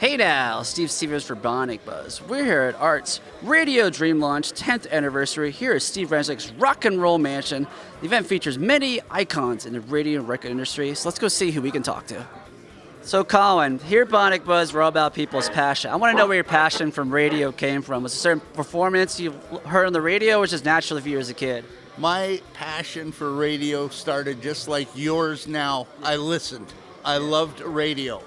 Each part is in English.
Hey now, Steve Stevens for Bionic Buzz. We're here at Art's Radio Dream Launch 10th anniversary here at Steve Resnik's Rock and Roll Mansion. The event features many icons in the radio and record industry, so let's go see who we can talk to. So Colin, here at Bionic Buzz, we're all about people's passion. I want to know where your passion from radio came from. Was it a certain performance you heard on the radio, or was it just naturally for you as a kid? My passion for radio started just like yours now. I listened. I loved radio.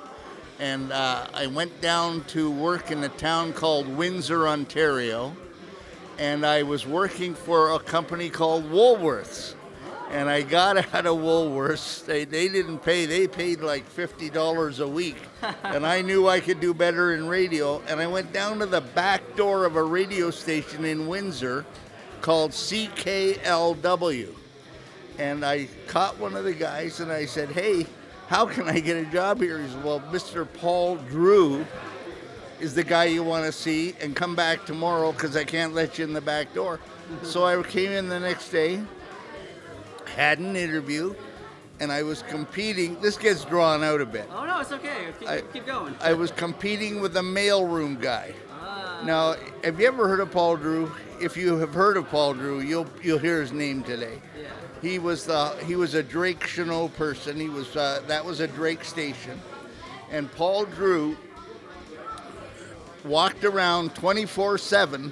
And I went down to work in a town called Windsor, Ontario, and I was working for a company called Woolworths. And I got out of Woolworths. They didn't pay. They paid like $50 a week. And I knew I could do better in radio. And I went down to the back door of a radio station in Windsor called CKLW. And I caught one of the guys and I said, "Hey, how can I get a job here?" He said, "Well, Mr. Paul Drew is the guy you want to see, and come back tomorrow because I can't let you in the back door." So I came in the next day, had an interview, and I was competing. This gets drawn out a bit. Oh no, it's okay. Keep going. I was competing with a mailroom guy. Now, have you ever heard of Paul Drew? If you have heard of Paul Drew, you'll hear his name today. Yeah. He was a Drake Cheneau person. He was that was a Drake station, and Paul Drew walked around 24/7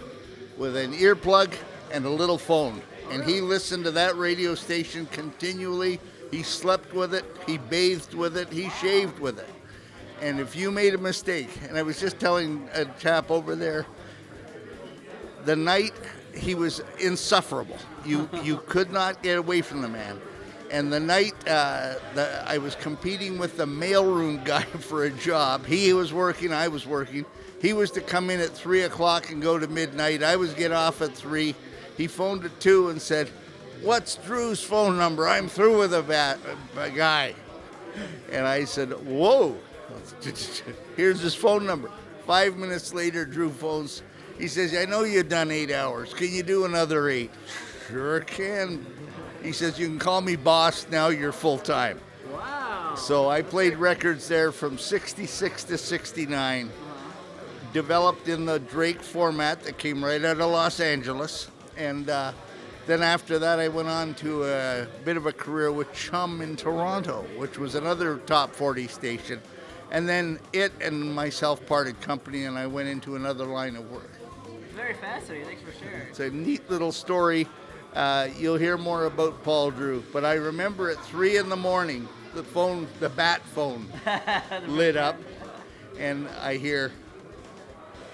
with an earplug and a little phone, and he listened to that radio station continually. He slept with it, he bathed with it, he shaved with it. And if you made a mistake, and I was just telling a chap over there, the night he was insufferable. You could not get away from the man. And the night I was competing with the mailroom guy for a job. He was working, I was working. He was to come in at 3 o'clock and go to midnight. I was get off at 3. He phoned at 2 and said, "What's Drew's phone number? I'm through with a guy." And I said, "Whoa, here's his phone number." 5 minutes later, Drew phones. He says, "I know you've done 8 hours. Can you do another 8? "Sure can." He says, "You can call me boss now. You're full time." Wow. So I played records there from 66 to 69. Developed in the Drake format that came right out of Los Angeles. And then after that, I went on to a bit of a career with Chum in Toronto, which was another top 40 station. And then it and myself parted company, and I went into another line of work. Very fascinating. Thanks for sharing. It's a neat little story. You'll hear more about Paul Drew. But I remember at 3 in the morning, the bat phone lit up, and I hear,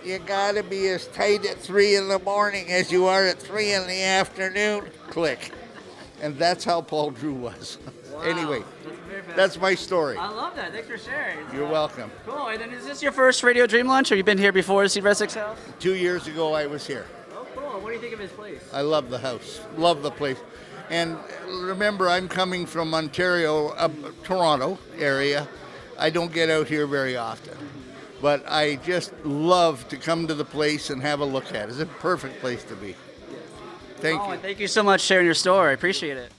"You gotta be as tight at 3 in the morning as you are at 3 in the afternoon." Click. And that's how Paul Drew was. Wow. Anyway, that's my story. I love that. Thanks for sharing. You're welcome. Cool. And then is this your first Radio Dream Launch, or you been here before to see Resnik's house? 2 years ago, I was here. Oh, cool. What do you think of his place? I love the house. Love the place. And remember, I'm coming from Ontario, Toronto area. I don't get out here very often. But I just love to come to the place and have a look at it. It's a perfect place to be. Thank you. Thank you so much for sharing your story. I appreciate it.